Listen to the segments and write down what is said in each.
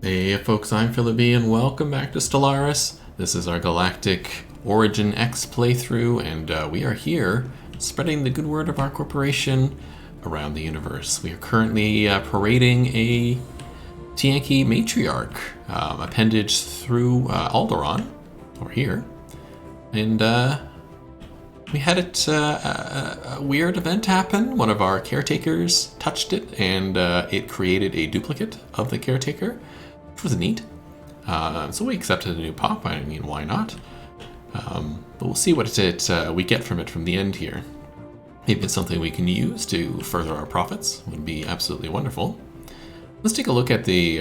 Hey folks, I'm Philip B and welcome back to Stellaris. This is our Galactic Origin X playthrough, and we are here spreading the good word of our corporation around the universe. We are currently parading a Tianki matriarch appendage through Alderaan, over here, and we had a weird event happen. One of our caretakers touched it, and it created a duplicate of the caretaker, which was neat. So we accepted a new pop. I mean, why not? But we'll see what we get from it from the end here. Maybe it's something we can use to further our profits. Would be absolutely wonderful. Let's take a look at the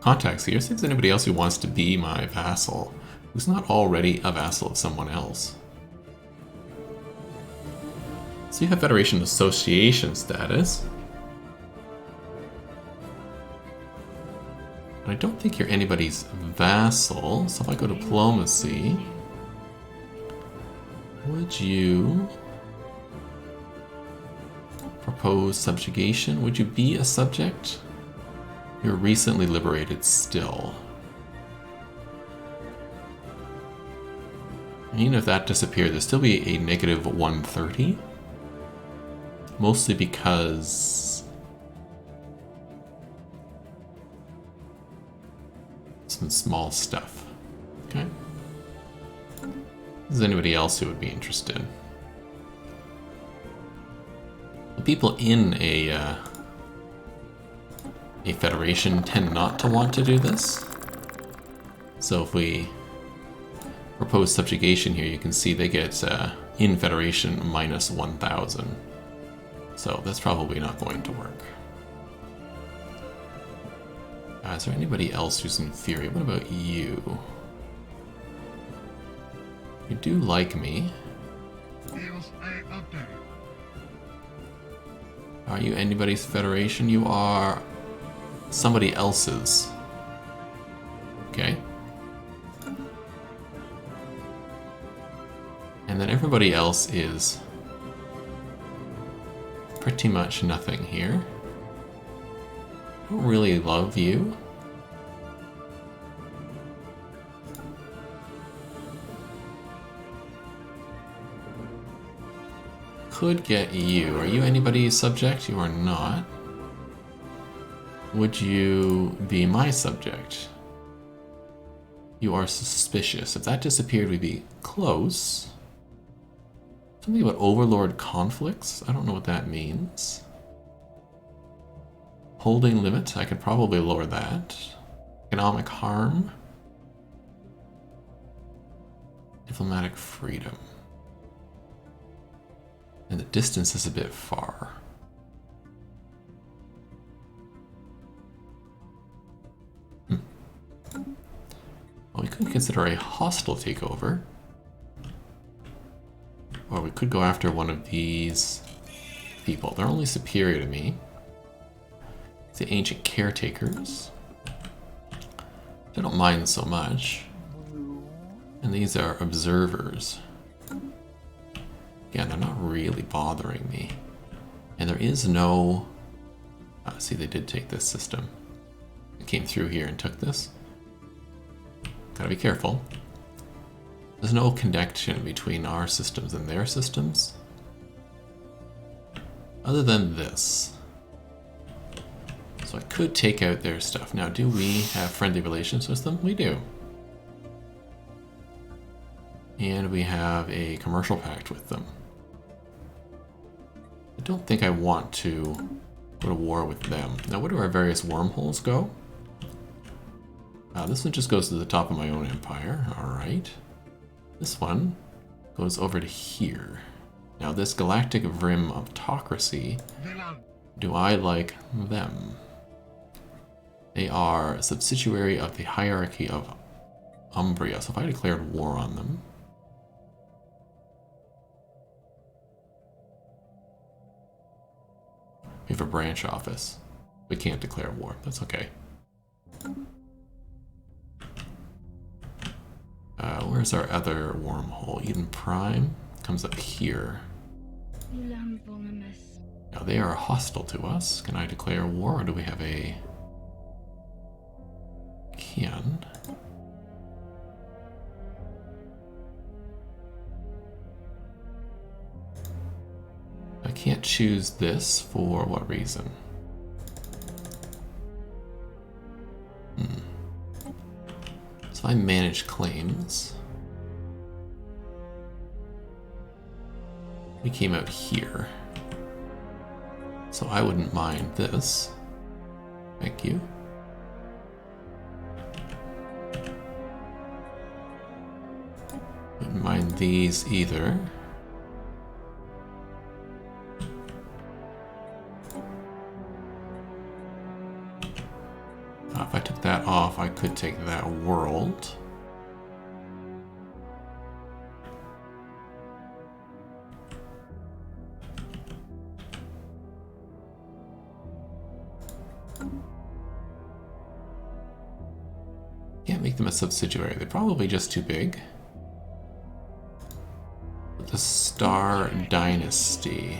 contacts here. See if there's anybody else who wants to be my vassal, who's not already a vassal of someone else. So you have Federation Association status. I don't think you're anybody's vassal, so if I go diplomacy, would you propose subjugation? Would you be a subject? You're recently liberated still. Even if that disappeared, there'd still be a negative 130. Mostly because some small stuff. Okay. Is there anybody else who would be interested? The people in a federation tend not to want to do this. So if we propose subjugation here, you can see they get in federation minus 1,000. So that's probably not going to work. Is there anybody else who's inferior? What about you? You do like me. Are you anybody's federation? You are somebody else's. Okay. And then everybody else is pretty much nothing here. I don't really love you. Could get you. Are you anybody's subject? You are not. Would you be my subject? You are suspicious. If that disappeared, we'd be close. Something about overlord conflicts? I don't know what that means. Holding limit, I could probably lower that. Economic harm. Diplomatic freedom. And the distance is a bit far. Well, we could consider a hostile takeover. Or we could go after one of these people. They're only superior to me. The ancient caretakers. I don't mind so much. And these are observers. Again, they're not really bothering me. And there is no... see, they did take this system. They came through here and took this. Gotta be careful. There's no connection between our systems and their systems. Other than this. So I could take out their stuff. Now, do we have friendly relations with them? We do. And we have a commercial pact with them. I don't think I want to go to war with them. Now, where do our various wormholes go? This one just goes to the top of my own empire. Alright. This one goes over to here. Now, this Galactic Vrim Autocracy, do I like them? They are a subsidiary of the hierarchy of Umbria, so if I declared war on them... We have a branch office. We can't declare war. That's okay. Where's our other wormhole? Eden Prime comes up here. Now they are hostile to us. Can I declare war, or do we have a can. I can't choose this for what reason? So I manage claims. We came out here. So I wouldn't mind this. Thank you. Wouldn't mind these either. If I took that off, I could take that world. Can't make them a subsidiary. They're probably just too big. The Star Dynasty.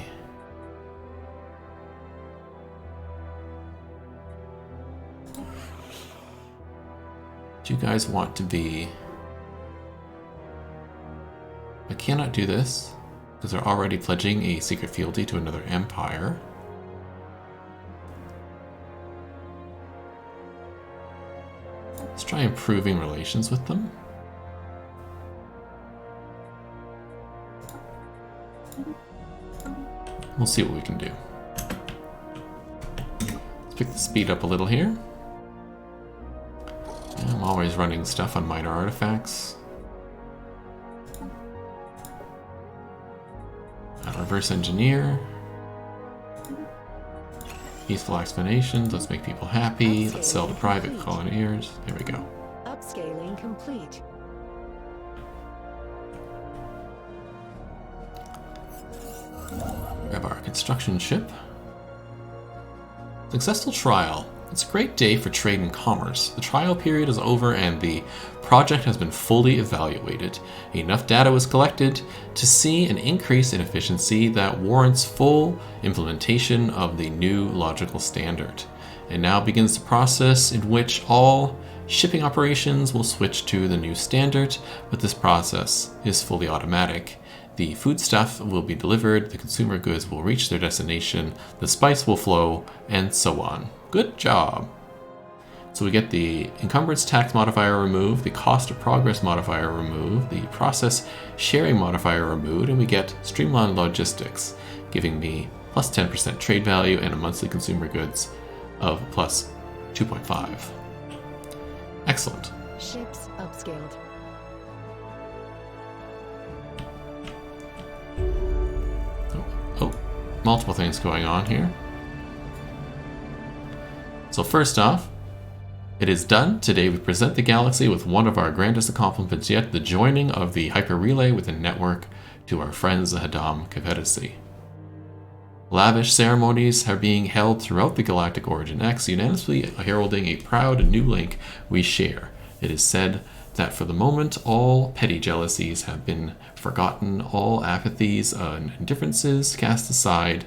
Do you guys want to be... I cannot do this because they're already pledging a secret fealty to another empire. Let's try improving relations with them. We'll see what we can do. Let's pick the speed up a little here. I'm always running stuff on minor artifacts. Reverse engineer. Peaceful explanations. Let's make people happy. Let's sell to private coloniers. There we go. Upscaling complete. Grab our construction ship. Successful trial. It's a great day for trade and commerce. The trial period is over and the project has been fully evaluated. Enough data was collected to see an increase in efficiency that warrants full implementation of the new logical standard. And now begins the process in which all shipping operations will switch to the new standard, but this process is fully automatic. The foodstuff will be delivered, the consumer goods will reach their destination, the spice will flow, and so on. Good job. So we get the encumbrance tax modifier removed, the cost of progress modifier removed, the process sharing modifier removed, and we get streamlined logistics, giving me plus 10% trade value and a monthly consumer goods of plus 2.5. Excellent. Ships upscaled. Oh, multiple things going on here. So first off, it is done. Today we present the galaxy with one of our grandest accomplishments yet, the joining of the hyper relay with the network to our friends the Hadam Confederacy. Lavish ceremonies are being held throughout the Galactic Origin X, unanimously heralding a proud new link we share. It is said that for the moment all petty jealousies have been forgotten, all apathies and indifferences cast aside,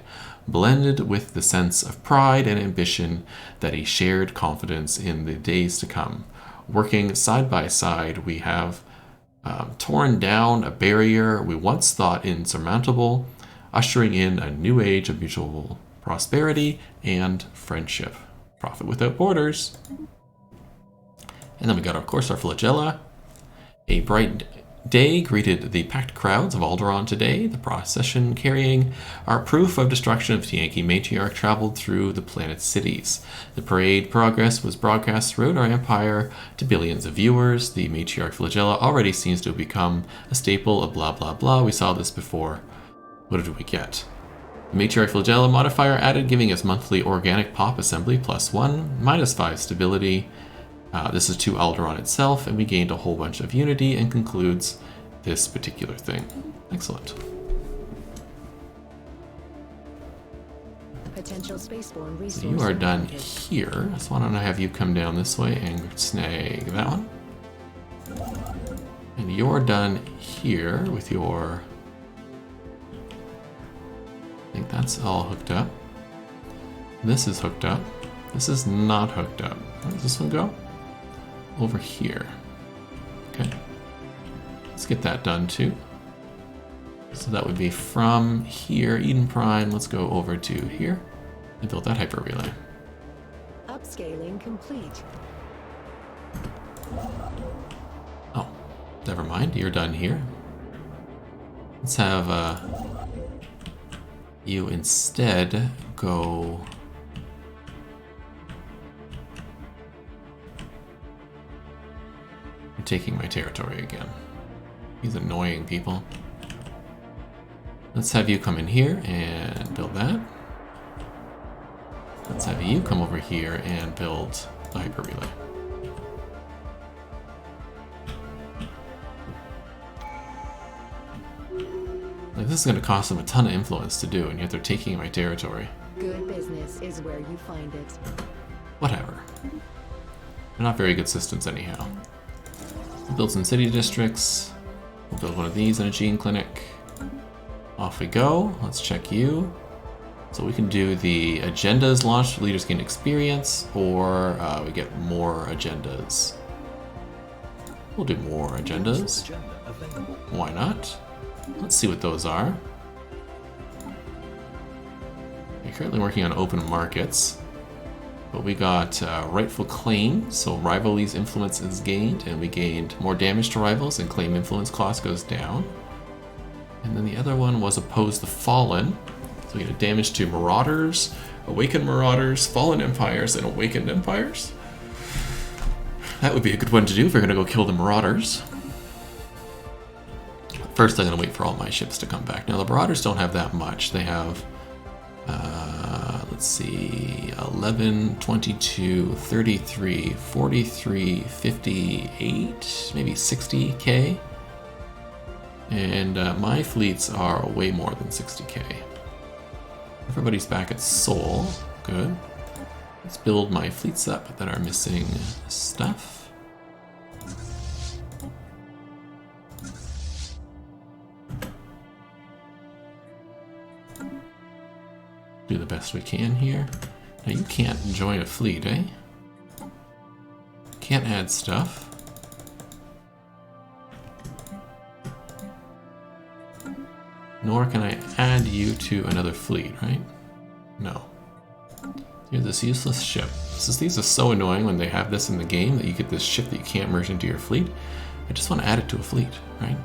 blended with the sense of pride and ambition that a shared confidence in the days to come. Working side by side, we have torn down a barrier we once thought insurmountable, ushering in a new age of mutual prosperity and friendship. Profit without borders. And then we got, of course, our flagella. A bright day greeted the packed crowds of Alderaan today. The procession carrying our proof of destruction of the Yankee matriarch traveled through the planet's cities. The parade progress was broadcast throughout our empire to billions of viewers. The matriarch flagella already seems to have become a staple of blah blah blah. We saw this before. What did we get? The matriarch flagella modifier added, giving us monthly organic pop assembly +1, -5 stability. This is to Alderaan itself, and we gained a whole bunch of unity and concludes this particular thing. Excellent. Potential spaceborne resource. So you are done here. So why don't I have you come down this way and snag that one. And you're done here with your... I think that's all hooked up. This is hooked up. This is not hooked up. Where does this one go? over here. Okay. Let's get that done too. So that would be from here, Eden Prime. Let's go over to here and build that hyper relay. Upscaling complete. Oh, never mind. You're done here. Let's have you instead go. I'm taking my territory again. These annoying people. Let's have you come in here and build that. Let's have you come over here and build the hyper relay. Like, this is going to cost them a ton of influence to do, and yet they're taking my territory. Good business is where you find it. Whatever. They're not very good systems anyhow. We'll build some city districts. We'll build one of these in a gene clinic. Off we go. Let's check you. So we can do the agendas launched, leaders gain experience, or we get more agendas. We'll do more agendas. Why not? Let's see what those are. We're currently working on open markets, but we got rightful claim, so rivalry's influence is gained, and we gained more damage to rivals, and claim influence cost goes down. And then the other one was oppose the fallen. So we get damage to marauders, awakened marauders, fallen empires, and awakened empires. That would be a good one to do if we're going to go kill the marauders. First, I'm going to wait for all my ships to come back. Now, the marauders don't have that much. They have, let's see, 11, 22, 33, 43, 58, maybe 60k. And my fleets are way more than 60k. Everybody's back at Seoul. Good. Let's build my fleets up that are missing stuff. Do the best we can here. Now you can't join a fleet, eh? Can't add stuff. Nor can I add you to another fleet, right? No. You're this useless ship. These are so annoying when they have this in the game, that you get this ship that you can't merge into your fleet. I just want to add it to a fleet, right?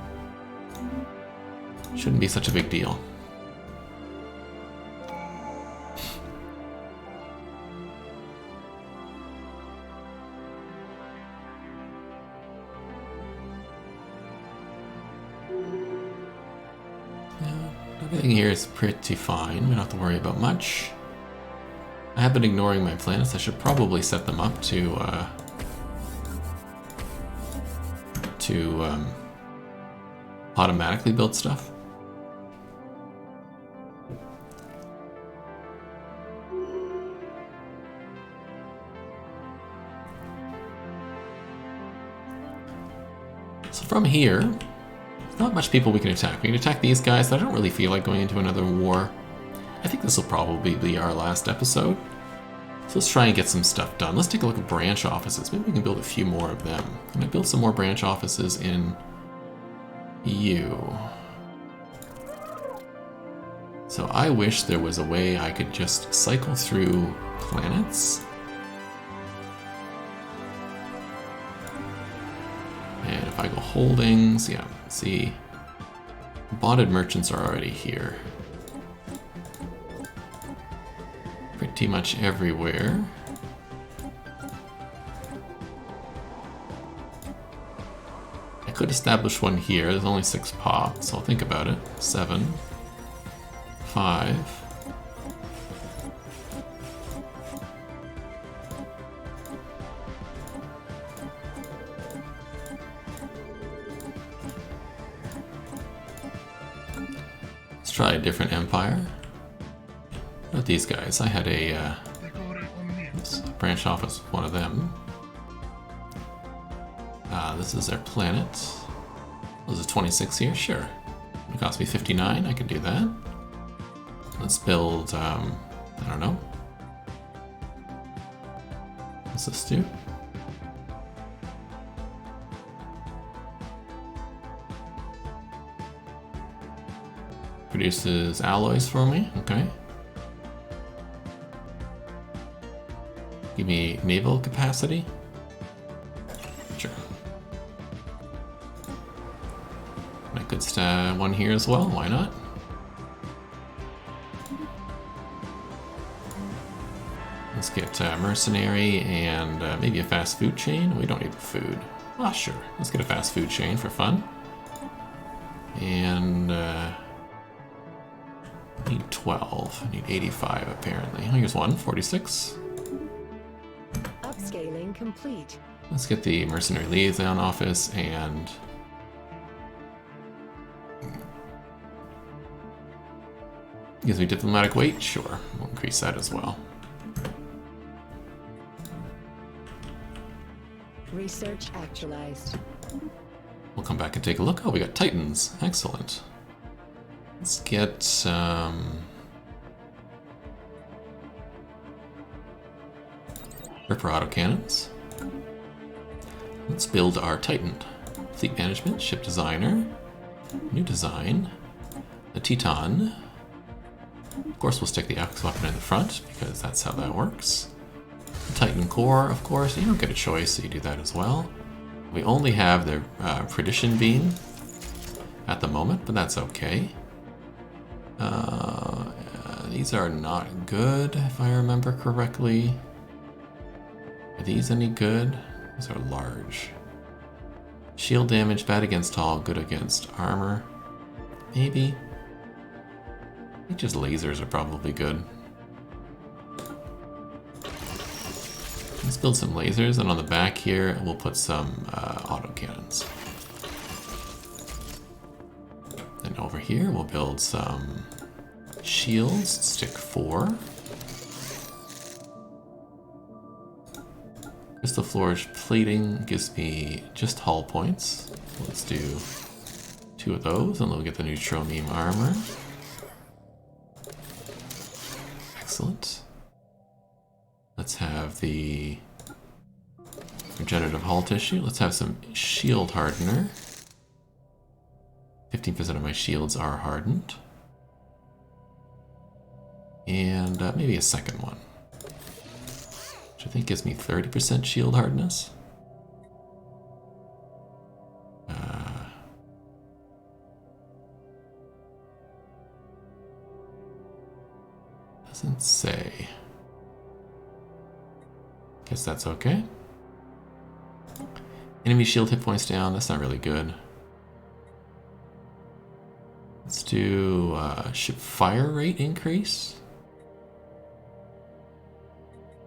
Shouldn't be such a big deal. Everything here is pretty fine. We don't have to worry about much. I have been ignoring my planets. I should probably set them up to automatically build stuff. So from here, there's not much people we can attack. We can attack these guys, but I don't really feel like going into another war. I think this will probably be our last episode. So let's try and get some stuff done. Let's take a look at branch offices. Maybe we can build a few more of them. Can I build some more branch offices in you? So I wish there was a way I could just cycle through planets. And if I go holdings, yeah, see, bonded merchants are already here. Pretty much everywhere. I could establish one here. There's only 6 pop, so I'll think about it. 7, 5. Let's try a different empire. Not these guys. I had a branch office with one of them. This is their planet. This is 26 here. Sure. It cost me 59. I can do that. Let's build, I don't know. What's this do? produces alloys for me. Okay. Give me naval capacity. Sure. And I could stab one here as well. Why not? Let's get mercenary and maybe a fast food chain. We don't need food. Ah, sure. Let's get a fast food chain for fun. And I need 12. I need 85 apparently. Oh, here's one, 46. Upscaling complete. Let's get the mercenary liaison office and gives me diplomatic weight. Sure, we'll increase that as well. Research actualized. We'll come back and take a look. Oh, we got Titans. Excellent. Let's get Ripper autocannons. Let's build our Titan. Fleet management, ship designer, new design, the Teton. Of course, we'll stick the X weapon in the front because that's how that works. The Titan core, of course, you don't get a choice, so you do that as well. We only have the Perdition beam at the moment, but that's okay. These are not good, if I remember correctly. Are these any good? These are large. Shield damage, bad against all, good against armor. Maybe. I think just lasers are probably good. Let's build some lasers, and on the back here, we'll put some autocannons. And over here, we'll build some shields, stick 4. Crystal Forge plating gives me just hull points. So let's do 2 of those, and then we'll get the neutronium armor. Excellent. Let's have the regenerative hull tissue. Let's have some shield hardener. 15% of my shields are hardened. And maybe a second one, which I think gives me 30% shield hardness. Doesn't say. Guess that's okay. Enemy shield hit points down. That's not really good. Let's do ship fire rate increase.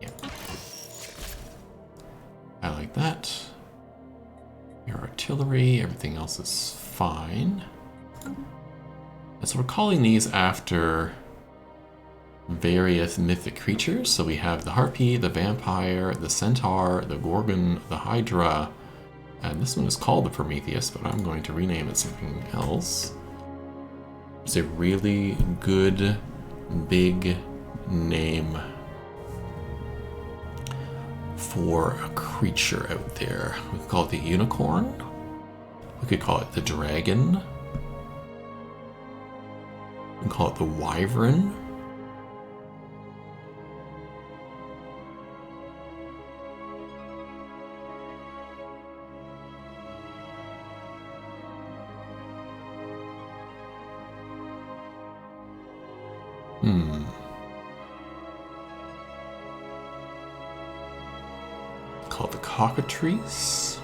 Yeah. I like that. Your artillery, everything else is fine. And so we're calling these after various mythic creatures. So we have the Harpy, the Vampire, the Centaur, the Gorgon, the Hydra, and this one is called the Prometheus, but I'm going to rename it something else. It's a really good, big name for a creature out there. We could call it the Unicorn. We could call it the Dragon. We can call it the Wyvern. Called the Cockatrice.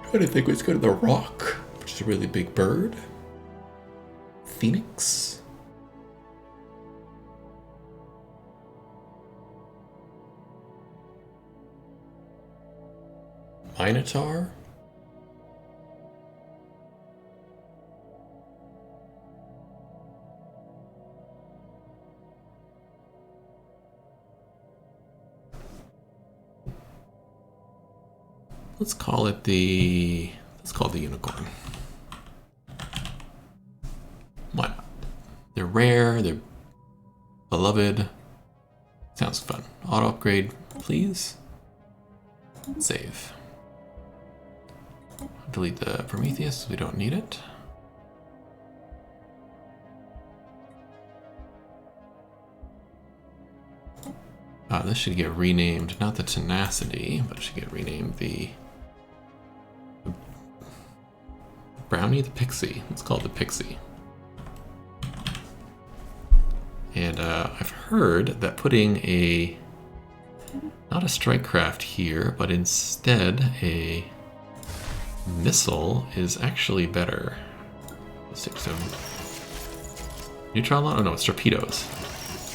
What do you think? Let's go to the Rock, which is a really big bird. Phoenix. Minotaur. Let's call it the Unicorn. Why not? They're rare, they're beloved. Sounds fun. Auto upgrade, please. Save. Delete the Prometheus, we don't need it. This should get renamed, not the Tenacity, but it should get renamed the Brownie, the Pixie. Let's call it the Pixie. And I've heard that putting not a strike craft here, but instead a missile is actually better. 6, 7. Neutron launch? Oh no, it's torpedoes.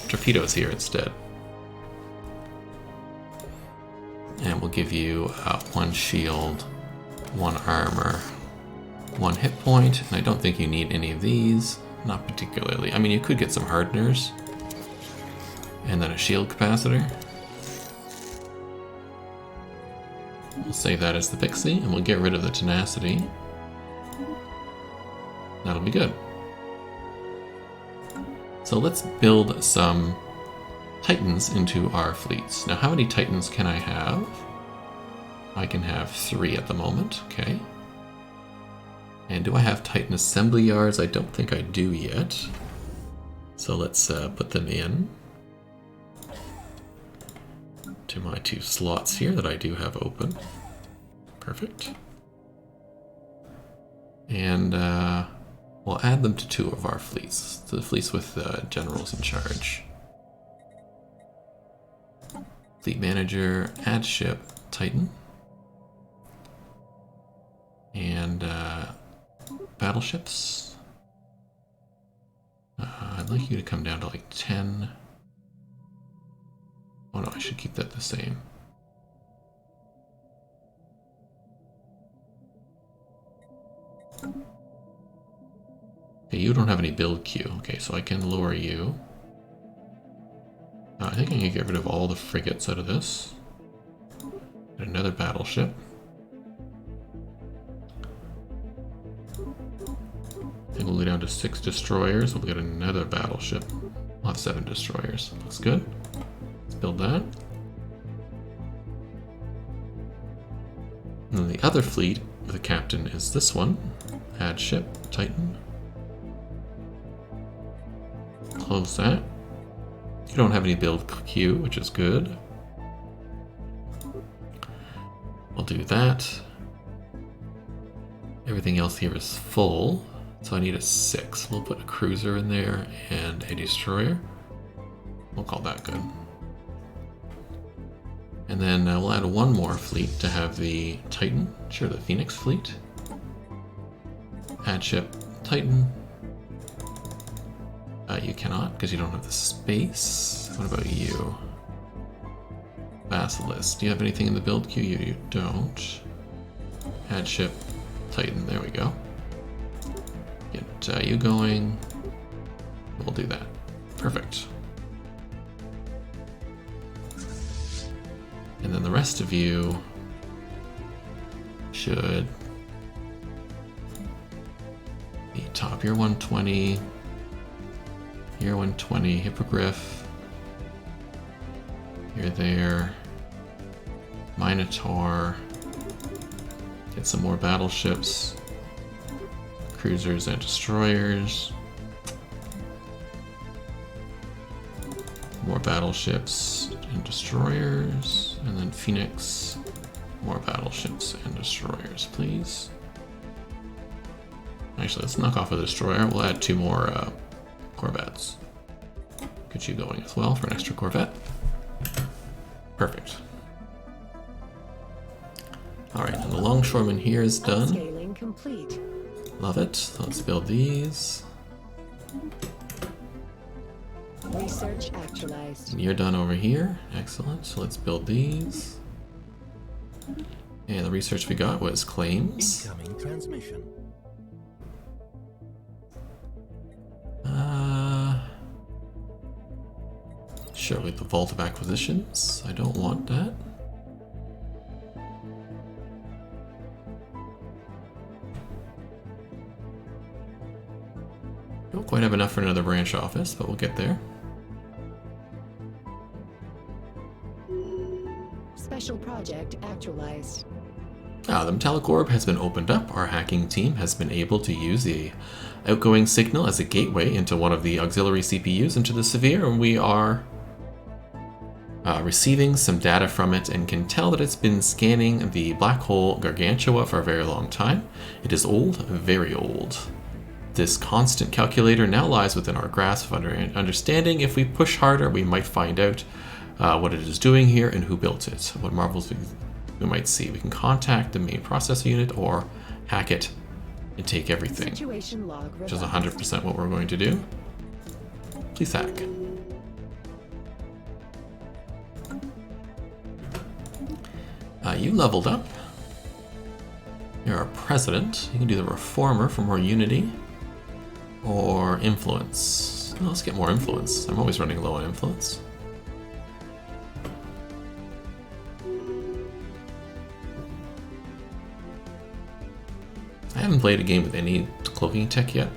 Torpedoes here instead. And we'll give you 1 shield, 1 armor, 1 hit point, and I don't think you need any of these. Not particularly. I mean, you could get some hardeners. And then a shield capacitor. We'll save that as the Pixie, and we'll get rid of the Tenacity. That'll be good. So let's build some Titans into our fleets. Now, how many Titans can I have? I can have 3 at the moment, okay. And do I have Titan assembly yards? I don't think I do yet. So let's put them in to my 2 slots here that I do have open. Perfect. And we'll add them to 2 of our fleets, to the fleets with generals in charge. Fleet manager, add ship, Titan. And battleships. I'd like you to come down to like 10. Oh no, I should keep that the same. Okay, you don't have any build queue. Okay, so I can lower you. I think I can get rid of all the frigates out of this. And another battleship. I think we'll go down to 6 destroyers. We'll get another battleship. We'll have 7 destroyers. Looks good. Let's build that. And then the other fleet with a captain is this one. Add ship, Titan. Close that. You don't have any build queue, which is good. We'll do that. Everything else here is full, so I need a 6. We'll put a cruiser in there and a destroyer. We'll call that good. And then we'll add 1 more fleet to have the Titan. Sure, the Phoenix fleet. Add ship, Titan. You cannot, because you don't have the space. What about you? Basilisk. Do you have anything in the build queue? You don't. Add ship, Titan. There we go. Get you going. We'll do that. Perfect. And then the rest of you should be top year 120. Year 120, Hippogriff. You're there. Minotaur. Get some more battleships. Cruisers and destroyers. More battleships and destroyers. And then Phoenix. More battleships and destroyers, please. Actually, let's knock off a destroyer. We'll add 2 more Corvettes. Get you going as well for an extra Corvette. Perfect. Alright, and the longshoreman here is done. Scaling complete. Love it. So let's build these. Research actualized. And you're done over here. Excellent. So let's build these. And the research we got was claims. Incoming transmission. Sure, with the Vault of Acquisitions. I don't want that. Don't quite have enough for another branch office, but we'll get there. Project actualized. The metallic orb has been opened up. Our hacking team has been able to use the outgoing signal as a gateway into one of the auxiliary CPUs into the Severe, and we are receiving some data from it and can tell that it's been scanning the black hole Gargantua for a very long time. It is old, very old. This constant calculator now lies within our grasp of understanding. If we push harder, we might find out what it is doing here and who built it. What marvels we might see. We can contact the main processor unit or hack it and take everything, Situation log which is 100% what we're going to do. Please hack. You leveled up. You're a president. You can do the reformer for more unity or influence. Well, let's get more influence. I'm always running low on influence. I haven't played a game with any cloaking tech yet,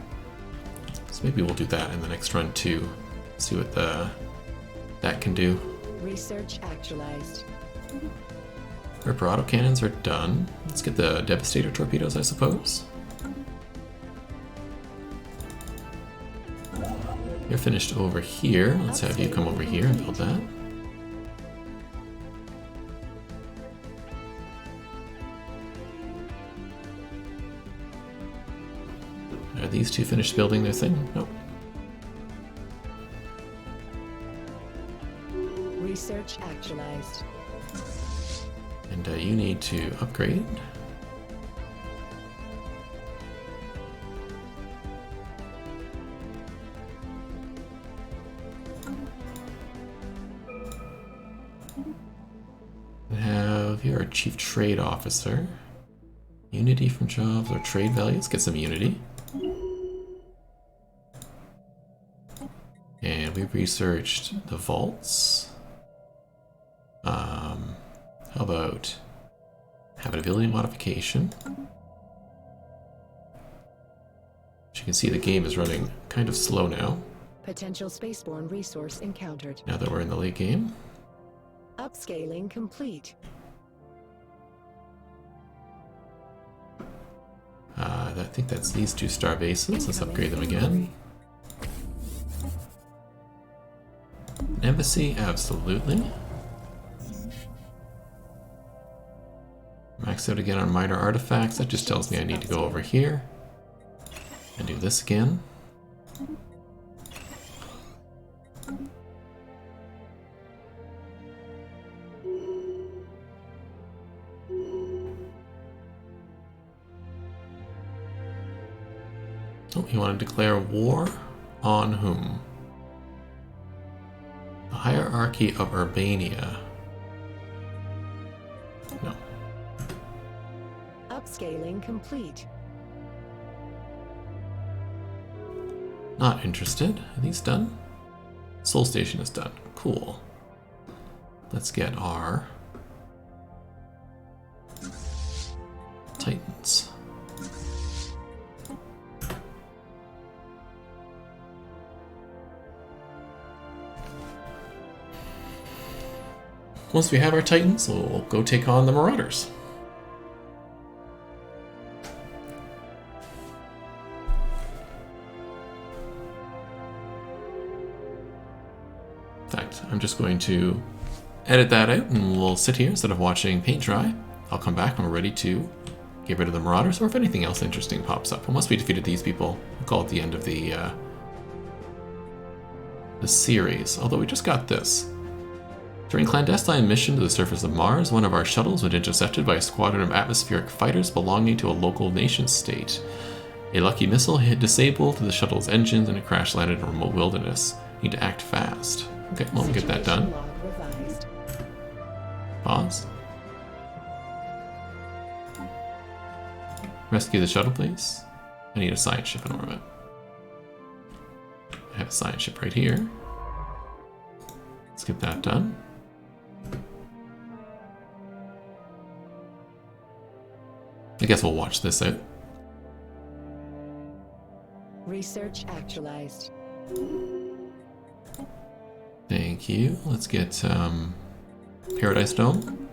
so maybe we'll do that in the next run too. See what that can do. Research actualized. Ripper autocannons are done. Let's get the Devastator torpedoes, I suppose. You're finished over here. Let's have you come over here and build that. Are these two finished building their thing? Nope. Research actualized. And you need to upgrade. You're a chief trade officer. Unity from jobs or trade value. Let's get some unity. And we researched the vaults. How about habitability modification? As you can see, the game is running kind of slow now. Potential spaceborne resource encountered. Now that we're in the late game. Upscaling complete. I think that's these two star bases. Let's upgrade them again. An embassy, absolutely. Max out again on minor artifacts. That just tells me I need to go over here and do this again. Oh, you want to declare war on whom? The hierarchy of Urbania. No. Upscaling complete. Not interested. Are these done? Soul Station is done. Cool. Let's get our Titans. Once we have our Titans, we'll go take on the Marauders. In fact, I'm just going to edit that out and we'll sit here instead of watching paint dry. I'll come back when we're ready to get rid of the Marauders, or if anything else interesting pops up. And once we defeated these people, we'll call it the end of the series. Although we just got this. During clandestine mission to the surface of Mars, one of our shuttles was intercepted by a squadron of atmospheric fighters belonging to a local nation-state. A lucky missile hit disabled the shuttle's engines and it crash landed in a remote wilderness. Need to act fast. Okay, well, we'll get that done. Pause. Rescue the shuttle, please. I need a science ship in orbit. I have a science ship right here. Let's get that done. I guess we'll watch this out. Research actualized. Thank you. Let's get Paradise Dome.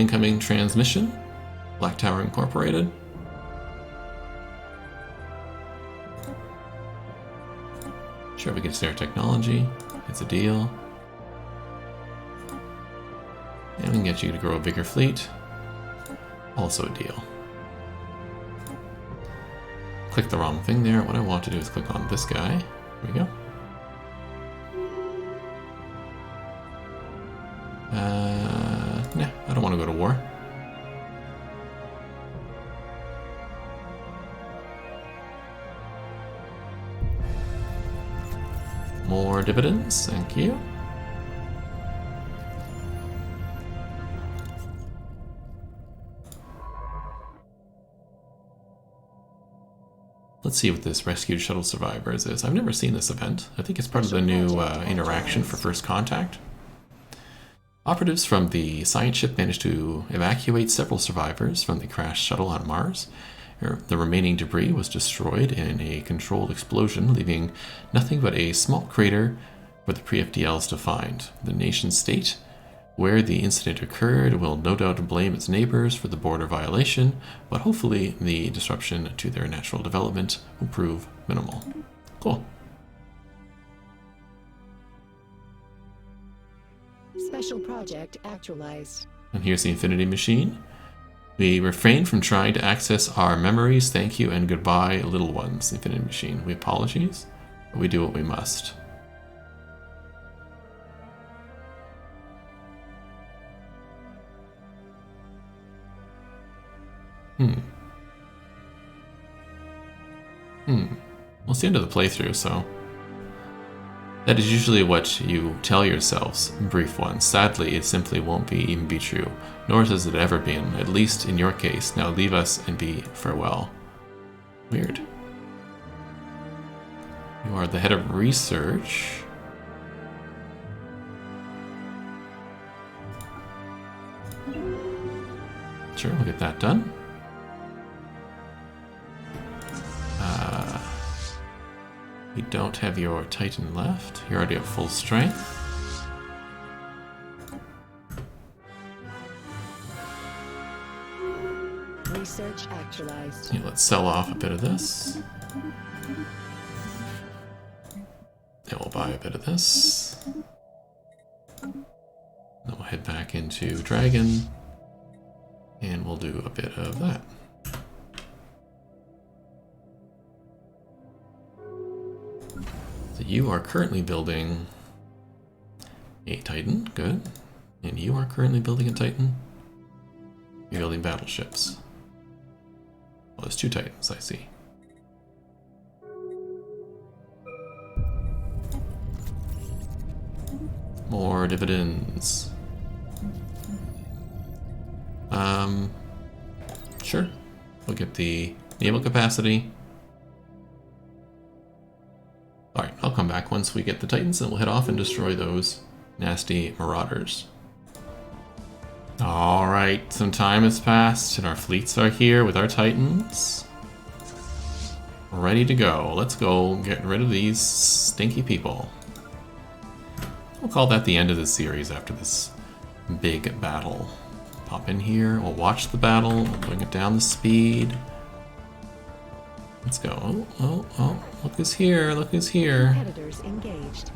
Incoming transmission. Black Tower Incorporated. Sure, we can share technology. It's a deal. And we can get you to grow a bigger fleet. Also a deal. Click the wrong thing there. What I want to do is click on this guy. Here we go. Nah, I don't want to go to war. More dividends, thank you. Let's see what this rescued shuttle survivors is. I've never seen this event. I think it's part of the new interaction for First Contact. Operatives from the science ship managed to evacuate several survivors from the crashed shuttle on Mars. The remaining debris was destroyed in a controlled explosion, leaving nothing but a small crater for the pre-FTLs to find. The nation-state where the incident occurred will no doubt blame its neighbors for the border violation, but hopefully the disruption to their natural development will prove minimal. Cool. Special project actualized. And here's the Infinity Machine. We refrain from trying to access our memories. Thank you and goodbye, little ones. Infinity Machine. We apologies, but we do what we must. Well, it's the end of the playthrough, so... That is usually what you tell yourselves, brief ones. Sadly, it simply won't even be true, nor has it ever been, at least in your case. Now leave us and be farewell. Weird. You are the head of research. Sure, we'll get that done. We don't have your Titan left. You're already at full strength. Research actualized. Yeah, let's sell off a bit of this. And we'll buy a bit of this. Then we'll head back into Dragon. And we'll do a bit of that. So you are currently building a Titan, good. And you are currently building a Titan. You're building battleships. Well, there's two Titans, I see. More dividends. Sure. We'll get the naval capacity. Alright, I'll come back once we get the Titans and we'll head off and destroy those nasty marauders. Alright, some time has passed and our fleets are here with our Titans. Ready to go. Let's go get rid of these stinky people. We'll call that the end of the series after this big battle. Pop in here, we'll watch the battle, we'll bring it down the speed. Let's go. Oh, oh, oh, look who's here, look who's here. Competitors engaged.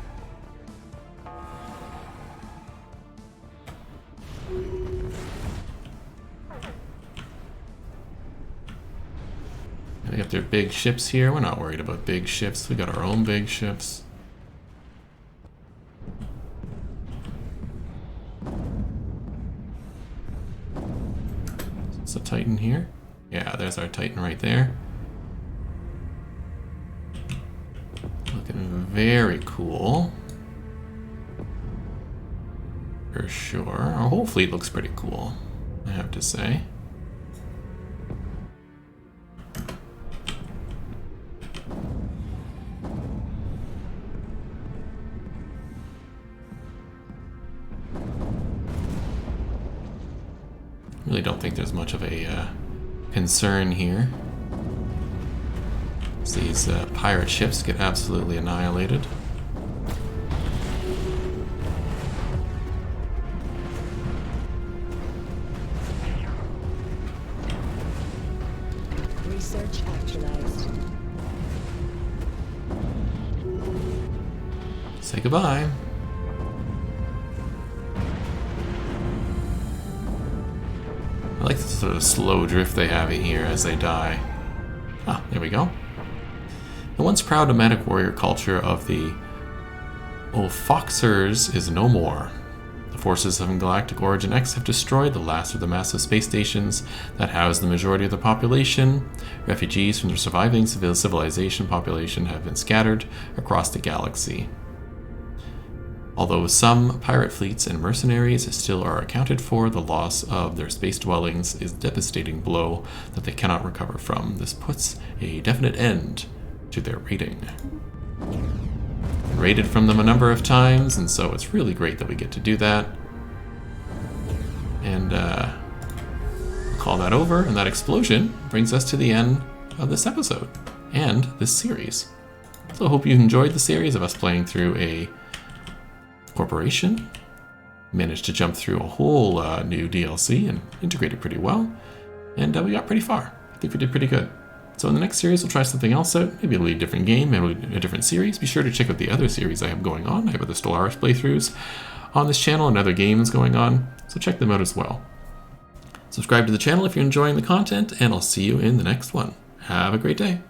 They got their big ships here. We're not worried about big ships. We got our own big ships. It's a Titan here. Yeah, there's our Titan right there. Looking very cool. For sure. Our whole fleet looks pretty cool, I have to say. Really don't think there's much of a concern here. As these pirate ships get absolutely annihilated. say goodbye. I like the sort of slow drift they have here as they die. Ah, there we go. The once proud nomadic warrior culture of the Foxers is no more. The forces of Galactic Origin X have destroyed the last of the massive space stations that house the majority of the population. Refugees from the surviving civilization population have been scattered across the galaxy. Although some pirate fleets and mercenaries still are accounted for, the loss of their space dwellings is a devastating blow that they cannot recover from. This puts a definite end to their raiding. Raided from them a number of times, and so it's really great that we get to do that. And call that over, and that explosion brings us to the end of this episode and this series. So I hope you enjoyed the series of us playing through a corporation. Managed to jump through a whole new DLC and integrate it pretty well. And we got pretty far. I think we did pretty good. So in the next series, we'll try something else out. Maybe a really different game, maybe a different series. Be sure to check out the other series I have going on. I have other Stellaris playthroughs on this channel and other games going on. So check them out as well. Subscribe to the channel if you're enjoying the content, and I'll see you in the next one. Have a great day.